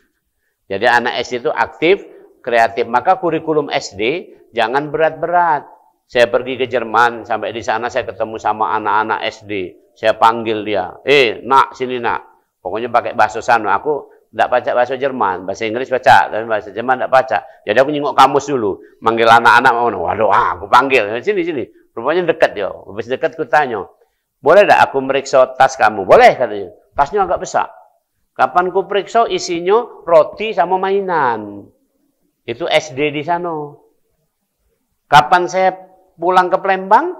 A: Jadi anak SD itu aktif kreatif. Maka kurikulum SD jangan berat-berat. Saya pergi ke Jerman, sampai di sana saya ketemu sama anak-anak SD. Saya panggil dia, nak, sini nak. Pokoknya pakai bahasa sana. Aku tidak baca bahasa Jerman, bahasa Inggris baca, tapi bahasa Jerman tidak baca. Jadi aku nyingok kamus dulu, manggil anak-anak. Waduh, aku panggil. Sini. Rupanya dekat dia. Habis dekat aku tanya, boleh tidak aku meriksa tas kamu? Boleh katanya. Tasnya agak besar. Kapan ku periksa isinya roti sama mainan. Itu SD di sana. Kapan saya pulang ke Palembang,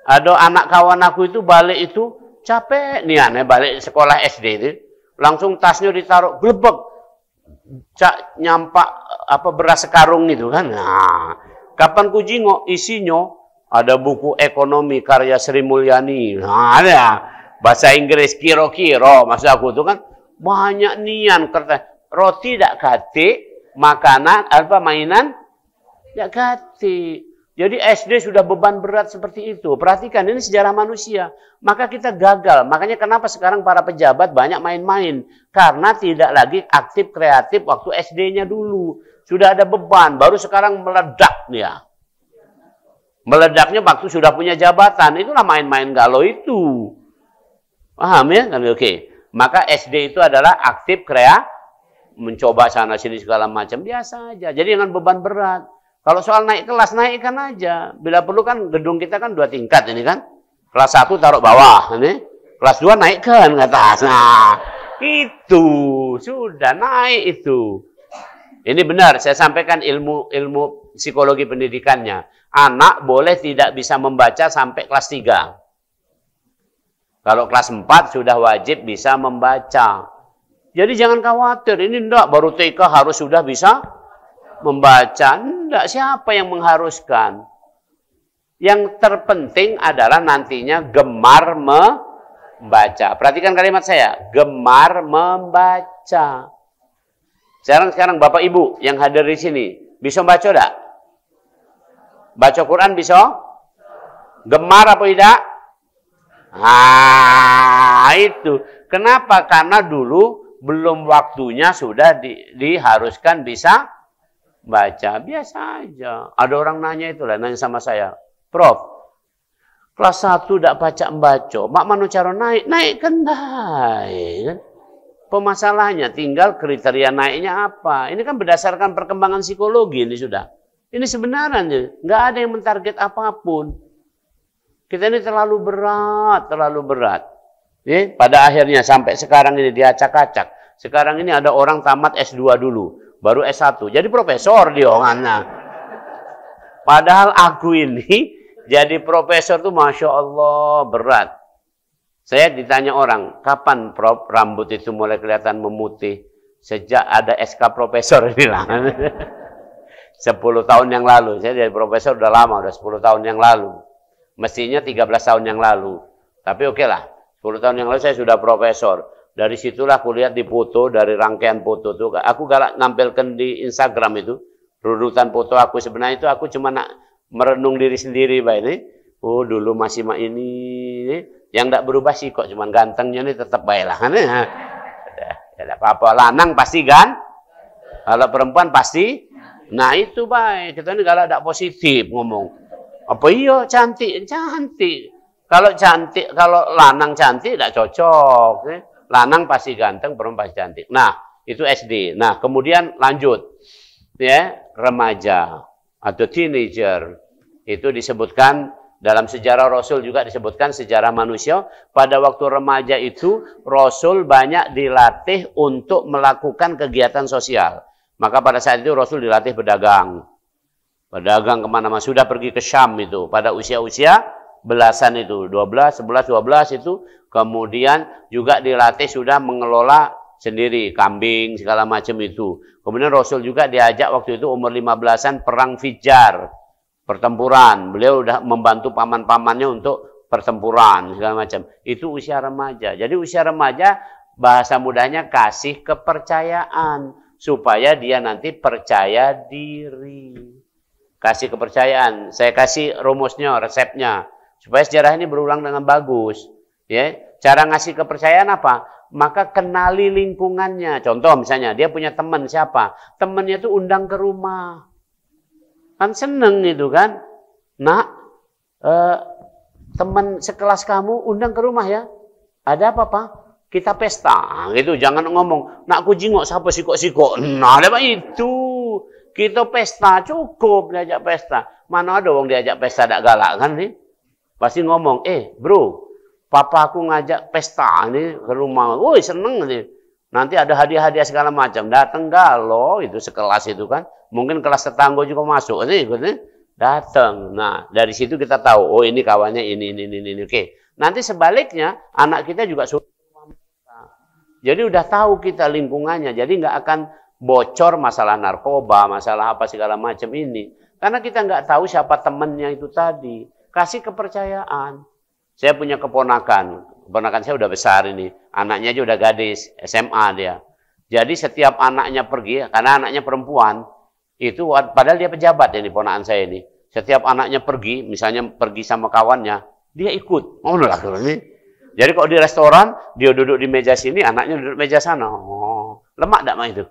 A: ada anak kawan aku itu balik itu capek nih aneh balik sekolah SD itu. Langsung tasnya ditaruh, glebek. Cak nyampak apa beras sekarung itu kan. Nah, kapan ku jingok isinya ada buku ekonomi karya Sri Mulyani. Nah, ada bahasa Inggris kiro-kiro. Maksud aku itu kan banyak nian kertas. Roti tidak kate, makanan apa mainan tidak kate. Jadi SD sudah beban berat seperti itu. Perhatikan, ini sejarah manusia. Maka kita gagal. Makanya kenapa sekarang para pejabat banyak main-main. Karena tidak lagi aktif kreatif waktu SD-nya dulu. Sudah ada beban, baru sekarang meledak dia. Meledaknya waktu sudah punya jabatan. Itulah main-main galau itu. Paham ya? Oke. Maka SD itu adalah aktif kreatif. Mencoba sana-sini segala macam. Biasa aja. Jadi jangan beban berat. Kalau soal naik kelas, naikkan aja. Bila perlu kan gedung kita kan 2 tingkat ini kan. Kelas 1 taruh bawah. Ini. Kelas 2 naikkan ke atas. Nah, itu. Sudah naik itu. Ini benar, saya sampaikan ilmu psikologi pendidikannya. Anak boleh tidak bisa membaca sampai kelas 3. Kalau kelas 4 sudah wajib bisa membaca. Jadi jangan khawatir, ini enggak, baru TK harus sudah bisa membaca. Enggak, siapa yang mengharuskan? Yang terpenting adalah nantinya gemar membaca. Perhatikan kalimat saya, gemar membaca. Sekarang Bapak Ibu yang hadir di sini, bisa baca enggak? Baca Quran bisa? Gemar apa tidak? Itu. Kenapa? Karena dulu belum waktunya sudah diharuskan bisa baca. Biasa aja. Ada orang nanya itulah, nanya sama saya. Prof, kelas 1 tidak baca-baca. Mak mana cara naik? Naik kan naik. Pemasalahnya tinggal kriteria naiknya apa. Ini kan berdasarkan perkembangan psikologi ini sudah. Ini sebenarnya nggak ada yang mentarget apapun. Kita ini terlalu berat. Ya, pada akhirnya sampai sekarang ini diacak-acak. Sekarang ini ada orang tamat S2 dulu, baru S1. Jadi profesor dia orangnya. Padahal aku ini jadi profesor tuh Masya Allah berat. Saya ditanya orang, kapan Prof rambut itu mulai kelihatan memutih? Sejak ada SK profesor bilang. 10 tahun yang lalu. Saya jadi profesor udah lama, udah 10 tahun yang lalu. Mestinya 13 tahun yang lalu. Tapi oke lah, 10 tahun yang lalu saya sudah profesor. Dari situlah aku lihat di foto, dari rangkaian foto itu. Aku galak nampilkan di Instagram itu. Rurutan foto aku sebenarnya itu aku cuma nak merenung diri sendiri. Pak ini. Oh dulu masih mak ini. Yang tidak berubah sih kok. Cuman gantengnya ini tetap baiklah. Tidak apa-apa. Lanang pasti kan. Kalau perempuan pasti. Nah itu baik. Kita ini galak tidak positif ngomong. Apa iya cantik? Cantik. Kalau lanang cantik tidak cocok. Lanang pasti ganteng, perempuan pasti cantik. Nah, itu SD. Nah, kemudian lanjut. Ya, remaja atau teenager. Itu disebutkan dalam sejarah Rasul juga disebutkan sejarah manusia. Pada waktu remaja itu Rasul banyak dilatih untuk melakukan kegiatan sosial. Maka pada saat itu Rasul dilatih berdagang. Berdagang kemana-mana. Sudah pergi ke Syam itu. Pada usia-usia belasan itu. 12, 11, 12 itu. Kemudian juga dilatih sudah mengelola sendiri. Kambing, segala macam itu. Kemudian Rasul juga diajak waktu itu umur 15-an perang Fijar. Pertempuran. Beliau sudah membantu paman-pamannya untuk pertempuran. Segala macam. Itu usia remaja. Jadi usia remaja bahasa mudahnya kasih kepercayaan. Supaya dia nanti percaya diri. Kasih kepercayaan. Saya kasih rumusnya, resepnya. Supaya sejarah ini berulang dengan bagus. Ya, cara ngasih kepercayaan apa? Maka kenali lingkungannya. Contoh misalnya, dia punya teman siapa? Temannya itu undang ke rumah. Kan seneng itu kan. Nak, teman sekelas kamu undang ke rumah ya. Ada apa Pak? Kita pesta. Gitu, jangan ngomong. Nak aku jingok siapa sikok-sikok. Nah, ada apa itu? Kita pesta, cukup diajak pesta. Mana ada orang diajak pesta tak galak kan nih? Pasti ngomong, bro, papa aku ngajak pesta nih ke rumah. Woi seneng nih. Nanti ada hadiah-hadiah segala macam. Datang galau, itu sekelas itu kan. Mungkin kelas tetangga juga masuk nih. Datang. Nah, dari situ kita tahu, oh ini kawannya ini. Oke. Nanti sebaliknya, anak kita juga suka. Jadi udah tahu kita lingkungannya. Jadi nggak akan bocor masalah narkoba, masalah apa segala macam ini. Karena kita nggak tahu siapa temennya itu tadi. Kasih kepercayaan. Saya punya keponakan saya udah besar ini. Anaknya aja udah gadis, SMA dia. Jadi setiap anaknya pergi, karena anaknya perempuan, itu padahal dia pejabat ini, ponakan saya ini. Setiap anaknya pergi, misalnya pergi sama kawannya, dia ikut. Oh, lah ini. Jadi kalau di restoran, dia duduk di meja sini, anaknya duduk di meja sana. Oh, lemak enggak mah itu?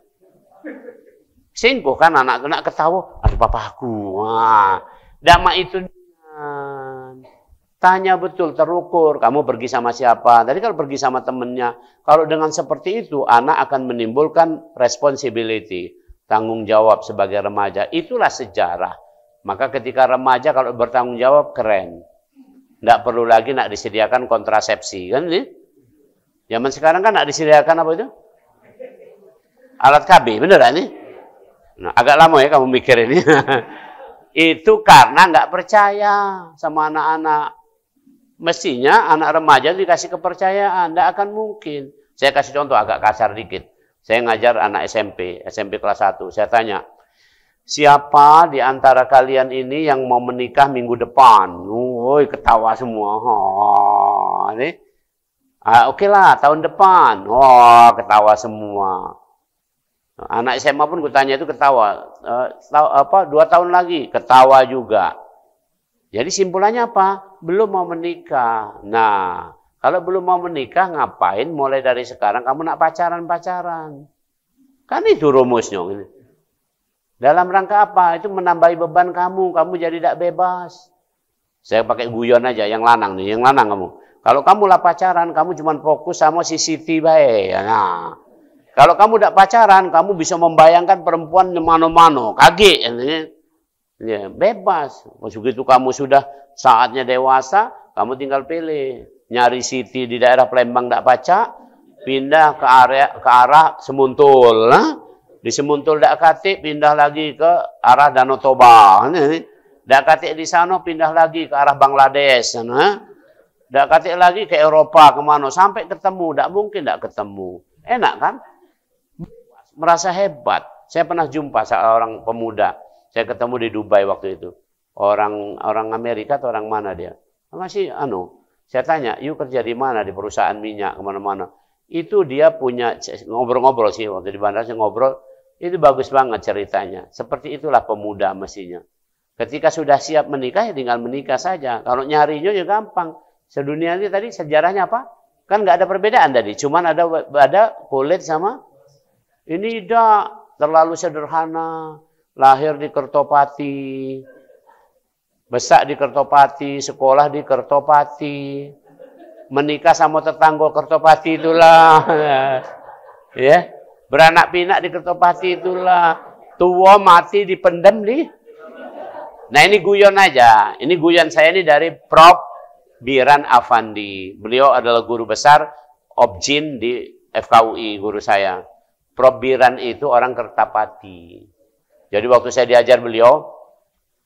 A: Singkuh kan anak-anak ketawa, aduh papaku. Wah, dama itu tanya betul, terukur. Kamu pergi sama siapa? Tadi kalau pergi sama temennya. Kalau dengan seperti itu, anak akan menimbulkan responsibility, tanggung jawab sebagai remaja. Itulah sejarah. Maka ketika remaja kalau bertanggung jawab, keren. Nggak perlu lagi nak disediakan kontrasepsi. Kan ini? Zaman sekarang kan nak disediakan apa itu? Alat KB, bener kan ini? Nah, agak lama ya kamu mikir ini. Itu karena nggak percaya sama anak-anak. Mestinya anak remaja dikasih kepercayaan. Nggak akan mungkin. Saya kasih contoh agak kasar dikit. Saya ngajar anak SMP kelas 1. Saya tanya, siapa di antara kalian ini yang mau menikah minggu depan? Woi, ketawa semua. Oh, ini. Oke lah, tahun depan. Oh, ketawa semua. Anak SMA pun kutanya itu ketawa. 2 tahun lagi, ketawa juga. Jadi simpulannya apa? Belum mau menikah. Nah, kalau belum mau menikah, ngapain mulai dari sekarang kamu nak pacaran-pacaran? Kan itu rumusnya. Dalam rangka apa? Itu menambahi beban kamu. Kamu jadi tidak bebas. Saya pakai guyon aja, yang lanang nih. Yang lanang kamu. Kalau kamu lah pacaran, kamu cuma fokus sama si Siti bae. Nah, kalau kamu tidak pacaran, kamu bisa membayangkan perempuan mano-mano. Kaget. Ya, bebas. Begitu kamu sudah saatnya dewasa, kamu tinggal pilih. Nyari Siti di daerah Palembang tidak baca, pindah ke arah Semuntul. Nah, di Semuntul tidak katik, pindah lagi ke arah Danau Toba. Tidak katik di sana, pindah lagi ke arah Bangladesh. Nah, tidak katik lagi ke Eropa, kemana. Sampai ketemu, tidak mungkin tidak ketemu. Enak kan? Merasa hebat. Saya pernah jumpa seorang pemuda. Saya ketemu di Dubai waktu itu. Orang Amerika atau orang mana dia? Masih saya tanya, "You kerja di mana? Di perusahaan minyak kemana-mana?" Itu dia punya ngobrol-ngobrol sih waktu di bandara saya ngobrol. Itu bagus banget ceritanya. Seperti itulah pemuda mestinya. Ketika sudah siap menikah, ya tinggal menikah saja. Kalau nyarinya ya gampang. Sedunia ini tadi sejarahnya apa? Kan nggak ada perbedaan tadi. Cuman ada kulit sama ini tidak terlalu sederhana. Lahir di Kertopati, besar di Kertopati, sekolah di Kertopati, menikah sama tetangga Kertopati itulah, ya, beranak pinak di Kertopati itulah, tua mati dipendam di. Nah ini guyon aja, ini guyon saya ini dari Prof. Biran Afandi. Beliau adalah guru besar Objin di FKUI, guru saya. Prof. Biran itu orang Kertapati. Jadi waktu saya diajar beliau,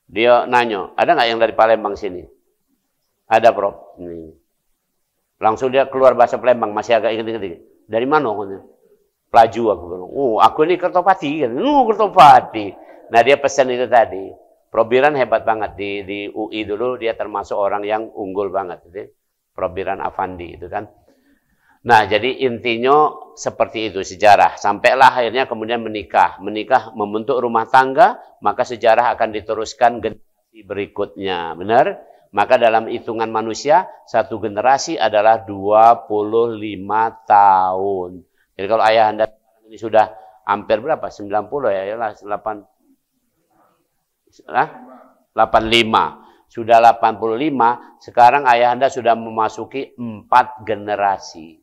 A: dia nanya, ada nggak yang dari Palembang sini? Ada, Prof. Ini. Langsung dia keluar bahasa Palembang, masih agak ingat-ingat. Dari mana? Pelaju aku bilang. Aku ini Kertopati. Kertopati. Nah dia pesan itu tadi. Prof. Biran hebat banget. Di UI dulu dia termasuk orang yang unggul banget. Prof. Biran Afandi itu kan. Nah, jadi intinya seperti itu sejarah. Sampailah akhirnya kemudian menikah. Menikah membentuk rumah tangga, maka sejarah akan diteruskan generasi berikutnya. Benar? Maka dalam hitungan manusia, satu generasi adalah 25 tahun. Jadi kalau ayah Anda ini sudah hampir berapa? 90 ya? 85. Sudah 85, sekarang ayah Anda sudah memasuki 4 generasi.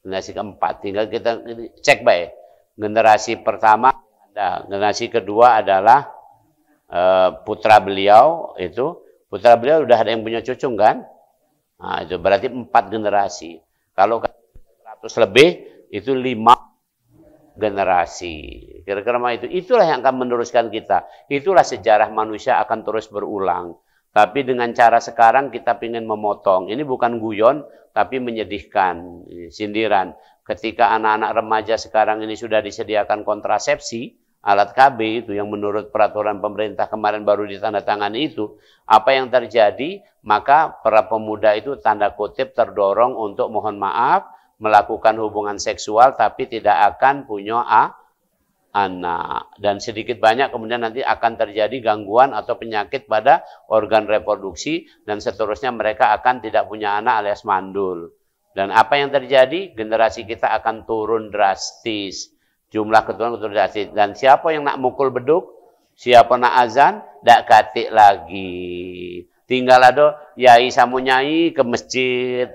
A: Generasi keempat, tinggal kita cek baik. Generasi pertama, generasi kedua adalah putra beliau itu. Putra beliau udah ada yang punya cucu kan? Nah, itu berarti 4 generasi. Kalau 100 lebih, itu 5 generasi. Kira-kira itu. Itulah yang akan meneruskan kita. Itulah sejarah manusia akan terus berulang. Tapi dengan cara sekarang kita ingin memotong. Ini bukan guyon, tapi menyedihkan, sindiran. Ketika anak-anak remaja sekarang ini sudah disediakan kontrasepsi, alat KB itu yang menurut peraturan pemerintah kemarin baru ditandatangani itu, apa yang terjadi? Maka para pemuda itu tanda kutip terdorong untuk mohon maaf, melakukan hubungan seksual tapi tidak akan punya anak. Dan sedikit banyak kemudian nanti akan terjadi gangguan atau penyakit pada organ reproduksi dan seterusnya mereka akan tidak punya anak alias mandul. Dan apa yang terjadi? Generasi kita akan turun drastis. Jumlah keturunan turun drastis. Dan siapa yang nak mukul beduk? Siapa nak azan? Dak katik lagi. Tinggal ada yai samu nyai ke masjid.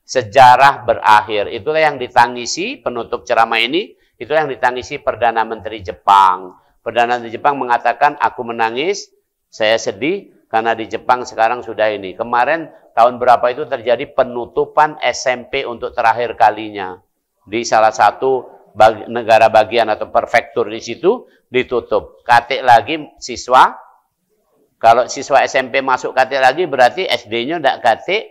A: Sejarah berakhir. Itulah yang ditangisi penutup ceramah ini. Itulah yang ditangisi Perdana Menteri Jepang. Perdana Menteri Jepang mengatakan, aku menangis, saya sedih, karena di Jepang sekarang sudah ini. Kemarin tahun berapa itu terjadi penutupan SMP untuk terakhir kalinya. Di salah satu negara bagian atau prefektur di situ ditutup. Katik lagi siswa. Kalau siswa SMP masuk katik lagi berarti SD-nya tidak katik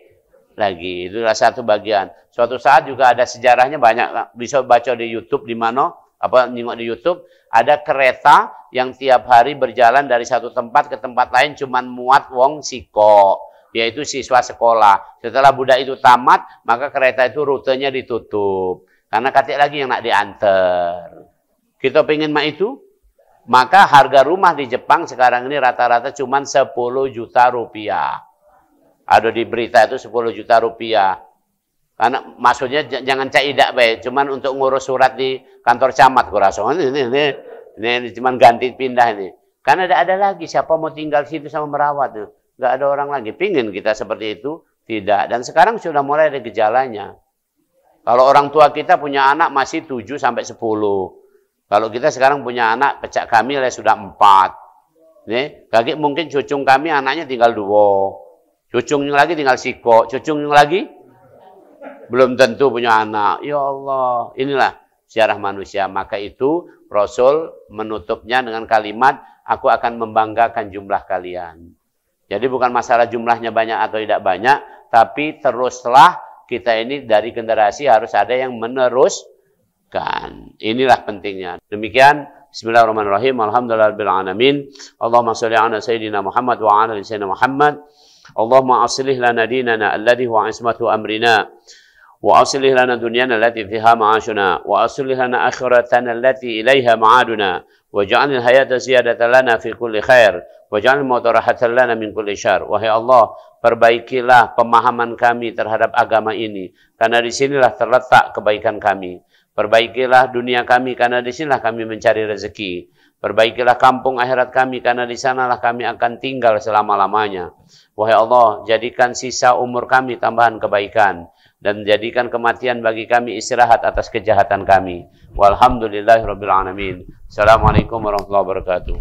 A: lagi. Itulah satu bagian. Suatu saat juga ada sejarahnya banyak, bisa baca di YouTube di mana, nengok di YouTube, ada kereta yang tiap hari berjalan dari satu tempat ke tempat lain cuman muat wong siko, yaitu siswa sekolah. Setelah budak itu tamat, maka kereta itu rutenya ditutup. Karena katik lagi yang nak diantar. Kita pengen mak itu? Maka harga rumah di Jepang sekarang ini rata-rata cuman 10 juta rupiah. Ada di berita itu 10 juta rupiah. Karena maksudnya jangan caidak baik, cuman untuk ngurus surat di kantor camat kurasa. Ini cuman ganti pindah ini. Karena tidak ada lagi siapa mau tinggal situ sama merawat. Nggak ada orang lagi. Pingin kita seperti itu? Tidak. Dan sekarang sudah mulai ada gejalanya. Kalau orang tua kita punya anak masih 7 sampai 10. Kalau kita sekarang punya anak pecah kami sudah 4. Nih, kaki mungkin cucung kami anaknya tinggal 2. Cucungnya lagi tinggal siko. Cucungnya lagi belum tentu punya anak. Ya Allah, inilah sejarah manusia. Maka itu Rasul menutupnya dengan kalimat, aku akan membanggakan jumlah kalian. Jadi bukan masalah jumlahnya banyak atau tidak banyak, tapi teruslah kita ini dari generasi harus ada yang meneruskan. Inilah pentingnya. Demikian, bismillahirrahmanirrahim. Alhamdulillahirabbil alamin. Allahumma shalli ala sayyidina Muhammad wa ala ali sayyidina Muhammad. Allahumma aslih lana dinana alladhi huwa ismatu amrina. وأصلح لنا دنيانا التي فيها معاشنا وأصلح لنا آخرتنا التي إليها معادنا واجعل الحياة زيادة لنا في كل خير واجعل الموت راحة لنا من كل شر. Wahai Allah, perbaikilah pemahaman kami terhadap agama ini, karena di sinilah terletak kebaikan kami. Perbaikilah dunia kami, karena di sinilah kami mencari rezeki. Perbaikilah kampung akhirat kami, karena di sanalah kami akan tinggal selama-lamanya. Wahai Allah, jadikan sisa umur kami tambahan kebaikan, dan jadikan kematian bagi kami istirahat atas kejahatan kami. Walhamdulillahirabbil alamin. Assalamualaikum warahmatullahi wabarakatuh.